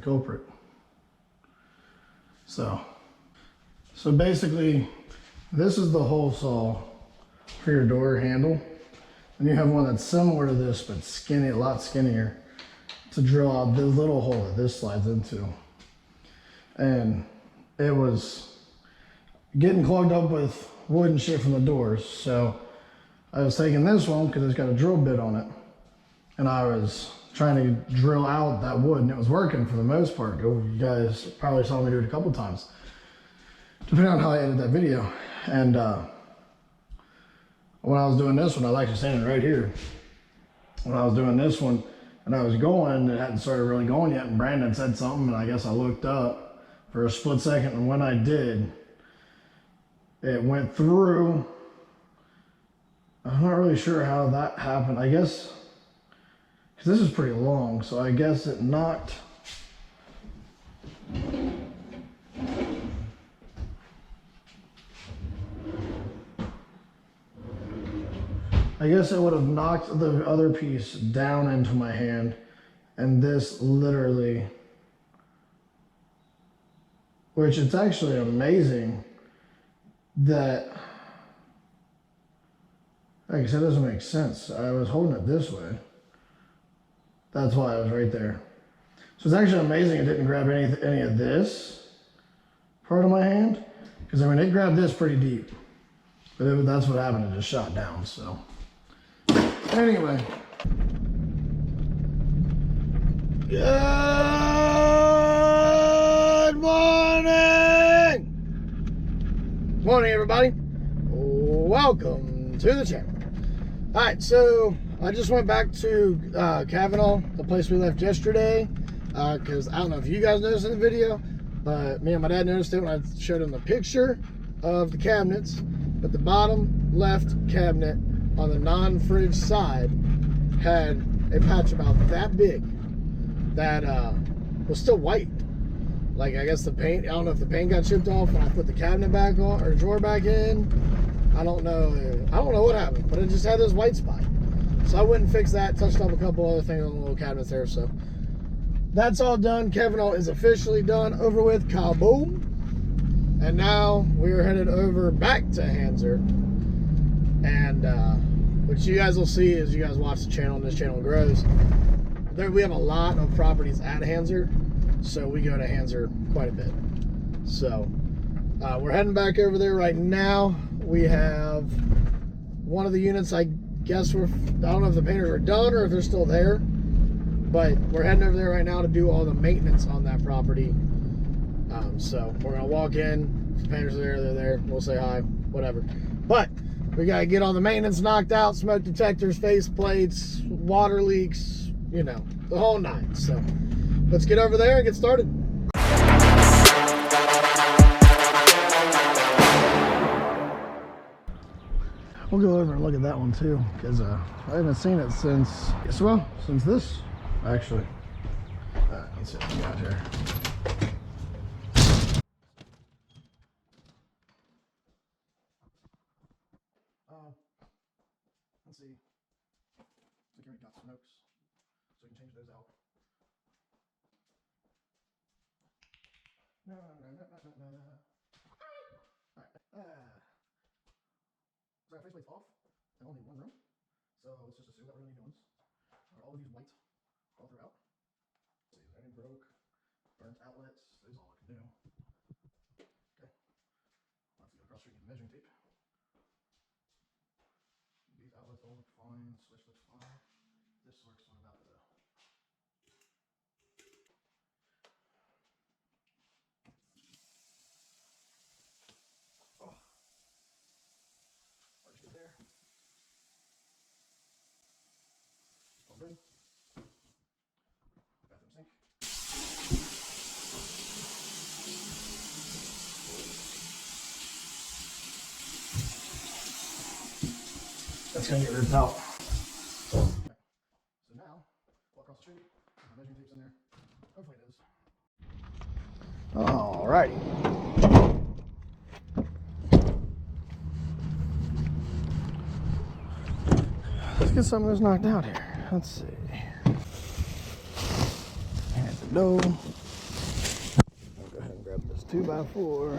culprit. So basically, this is the hole saw for your door handle. And you have one that's similar to this, but skinny, a lot skinnier, to drill out the little hole that this slides into. And it was getting clogged up with wood and shit from the doors. So I was taking this one because it's got a drill bit on it. And I was trying to drill out that wood, and it was working for the most part. You guys probably saw me do it a couple times, depending on how I edited that video. And when I was doing this one, I was actually standing right here. When I was doing this one, and I was going, it hadn't started really going yet, and Brandon said something, and I guess I looked up for a split second, and when I did, it went through. I'm not really sure how that happened. I guess, because this is pretty long, so I guess it knocked. I guess it would have knocked the other piece down into my hand, and this literally, which it's actually amazing that, like I said, it doesn't make sense. I was holding it this way. That's why I was right there. So it's actually amazing it didn't grab any of this part of my hand, because I mean, it grabbed this pretty deep, but that's what happened. It just shot down. So anyway, good morning, everybody. Welcome to the channel. All right, so I just went back to Kavanaugh, the place we left yesterday, because I don't know if you guys noticed in the video, but me and my dad noticed it when I showed him the picture of the cabinets. But the bottom left cabinet on the non-fridge side had a patch about that big that was still white. Like, I guess the paint, I don't know if the paint got chipped off when I put the cabinet back on, or drawer back in. I don't know what happened, but it just had this white spot. So I went and fixed that, touched up a couple other things on the little cabinets there. So that's all done. Kavanaugh is officially done, over with, kaboom. And now we are headed over back to Hanser. And which you guys will see as you guys watch the channel and this channel grows. We have a lot of properties at Hanser, so we go to Hanser quite a bit. So we're heading back over there right now. We have one of the units, I guess I don't know if the painters are done or if they're still there, but we're heading over there right now to do all the maintenance on that property. So we're gonna walk in, if the painters are there, they're there, we'll say hi, whatever. But we gotta get all the maintenance knocked out, smoke detectors, face plates, water leaks, you know, the whole nine. So let's get over there and get started. We'll go over and look at that one too, because I haven't seen it since this, actually. Let's see what we got here. Let's see. We already got some notes, so we can change those out. No. So our faceplate's off and only one room, so let's just assume that we're going to need new ones. All of these white all throughout. Let's see, is there any broke, burnt outlets? Those all look new. Okay, let's go across the street and measuring tape. These outlets all look fine, switch looks fine. This works. What about the there? Bathroom sink. That's gonna get ripped out. So now, walk across the street, measuring tape's in there. Hopefully it is. Alrighty. Let's get some of this knocked out here. Let's see. Here's the dough. 2x4.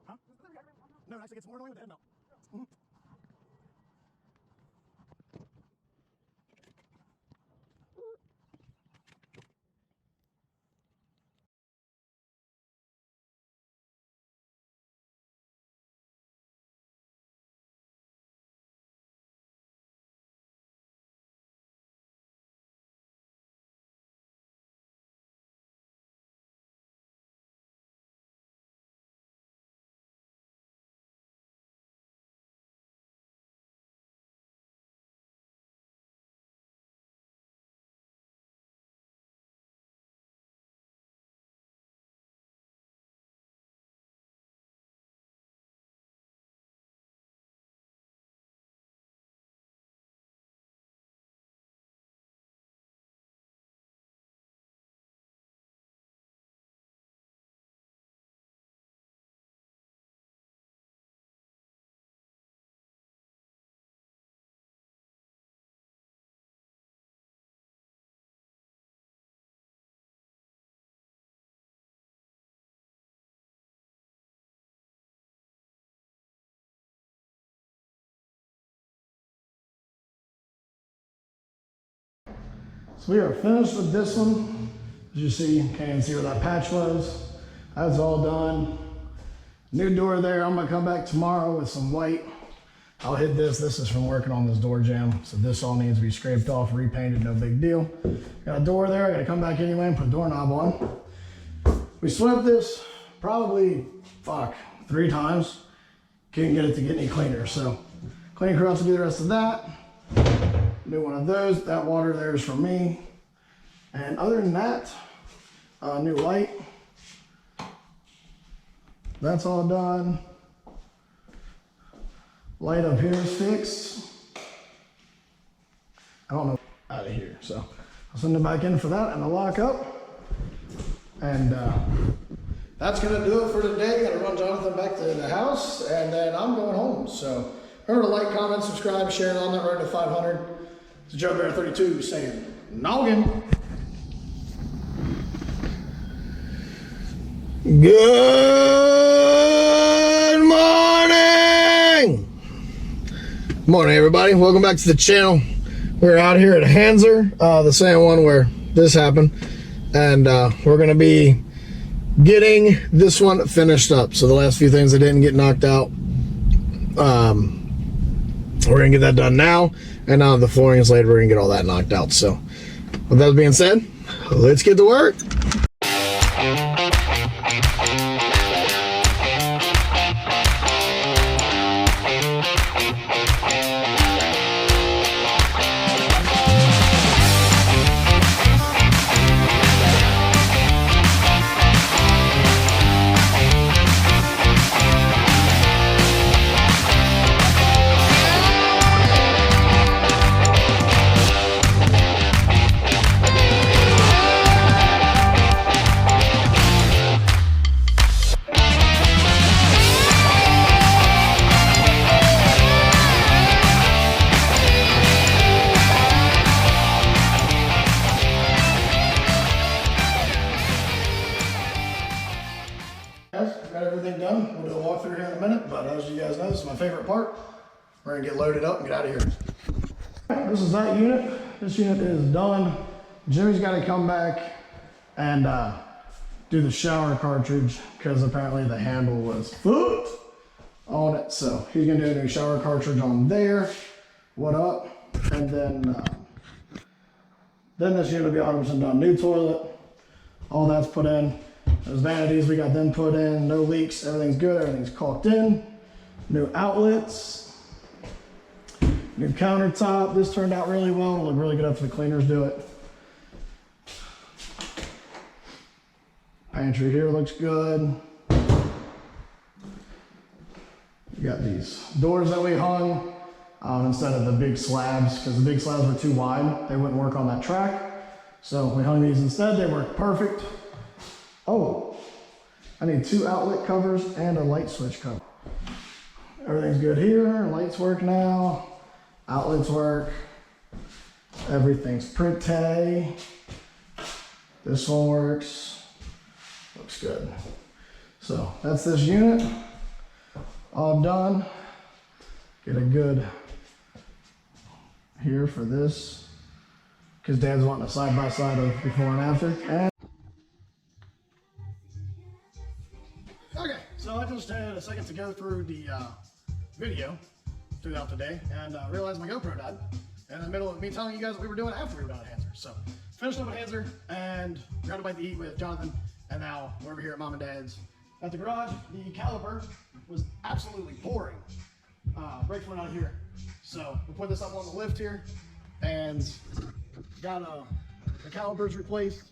Huh? No, it actually gets more annoying with the head mount. So we are finished with this one. As you see, can't even see where that patch was. That's all done. New door there. I'm gonna come back tomorrow with some white. I'll hit this. This is from working on this door jamb. So this all needs to be scraped off, repainted, no big deal. Got a door there. I gotta come back anyway and put a doorknob on. We swept this probably, 3 times. Couldn't get it to get any cleaner. So cleaning crew has to do the rest of that. Do one of those. That water there is from me. And other than that, new light. That's all done. Light up here is fixed. I don't know, out of here. So I'll send it back in for that and a lock up. And that's gonna do it for today. Gotta run Jonathan back to the house and then I'm going home. So remember to like, comment, subscribe, share it on that road to 500. It's Joe Bear 32 saying, noggin. Good morning! Good morning, everybody. Welcome back to the channel. We're out here at Hanser, the same one where this happened. And we're gonna be getting this one finished up. So the last few things that didn't get knocked out, we're gonna get that done now. And now the flooring is later, we're gonna get all that knocked out. So with that being said, let's get to work. Got everything done. We'll do a walkthrough here in a minute, but as you guys know, this is my favorite part. We're gonna get loaded up and get out of here. This is that unit. this unit is done. Jimmy's got to come back and do the shower cartridge because apparently the handle was fucked on it. So he's gonna do a new shower cartridge on there. What up? And then this unit will be 100% done. New toilet, all that's put in. Those vanities, we got them put in. No leaks, everything's good, everything's caulked in. New outlets, new countertop. This turned out really well. It'll look really good after the cleaners do it. Pantry here looks good. We got these doors that we hung instead of the big slabs, because the big slabs were too wide. They wouldn't work on that track. So we hung these instead. They work perfect. Oh, I need 2 outlet covers and a light switch cover. Everything's good here. Lights work now. Outlets work. Everything's pretty. This one works. Looks good. So that's this unit. All done. Get a good here for this, because Dad's wanting a side-by-side of before and after. And okay, so I just had a second to go through the video throughout the day and realized my GoPro died in the middle of me telling you guys what we were doing after we were done at Hanser. So finished up at Hanser and grabbed a bite to eat with Jonathan, and now we're over here at Mom and Dad's at the garage. The caliper was absolutely pouring. Brakes went out of here. So we put this up on the lift here and got the calipers replaced,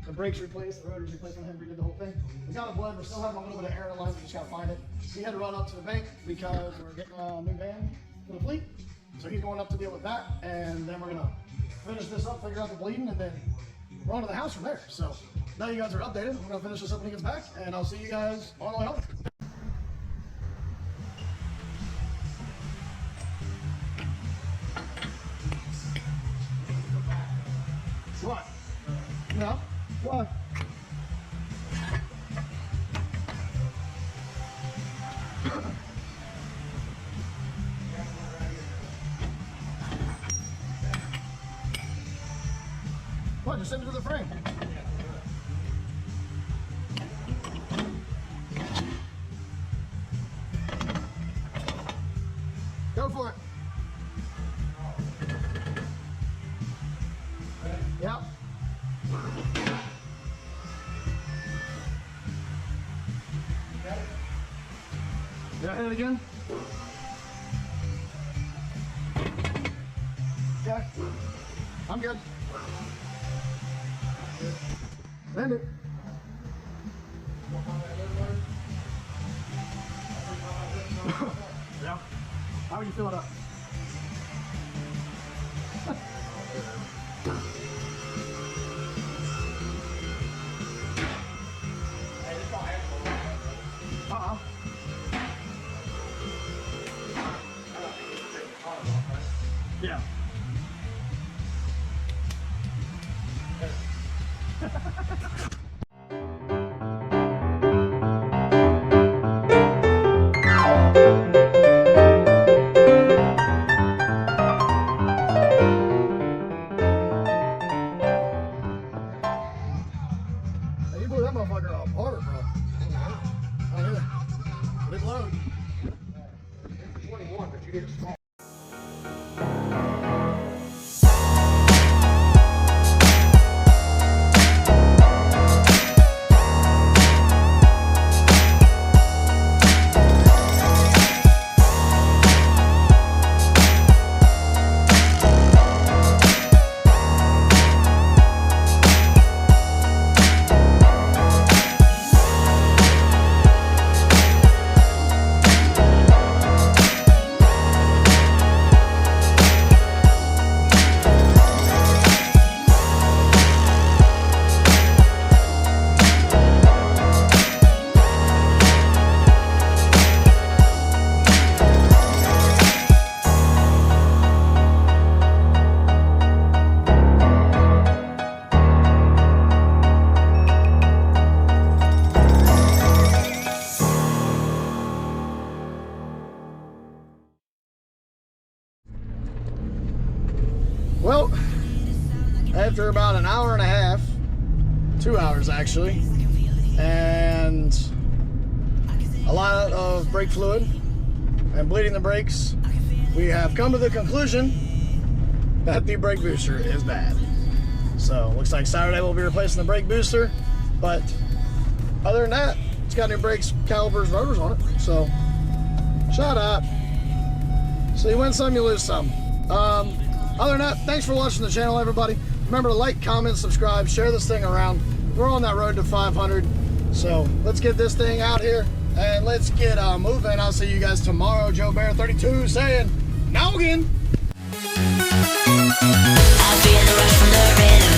the brakes replaced, the rotors replaced on him, redid the whole thing. We got a blood, we're still having a little bit of air in the lines, we just gotta find it. He had to run up to the bank because we're getting a new van for the fleet. So he's going up to deal with that, and then we're gonna finish this up, figure out the bleeding, and then we're on to the house from there. So now you guys are updated. We're gonna finish this up when he gets back, and I'll see you guys on the way home. What? No? What? What? Just send it to the frame. Go for it. Yep. Did I hit it again? Okay. I'm good. Land it. Yeah. How are you feeling up? Yeah. You blew that motherfucker off harder, bro. I hear that. Big load. 21, but you did it small. after about an hour and a half, 2 hours actually, and a lot of brake fluid and bleeding the brakes, we have come to the conclusion that the brake booster is bad. So looks like Saturday we'll be replacing the brake booster, but other than that, it's got new brakes, calipers, rotors on it. So shut up. So you win some, you lose some. Other than that, thanks for watching the channel, everybody. Remember to like, comment, subscribe, share this thing around. We're on that road to 500. So let's get this thing out here and let's get moving. I'll see you guys tomorrow. Joe Bear 32 saying, now again. I feel the rush from the rhythm.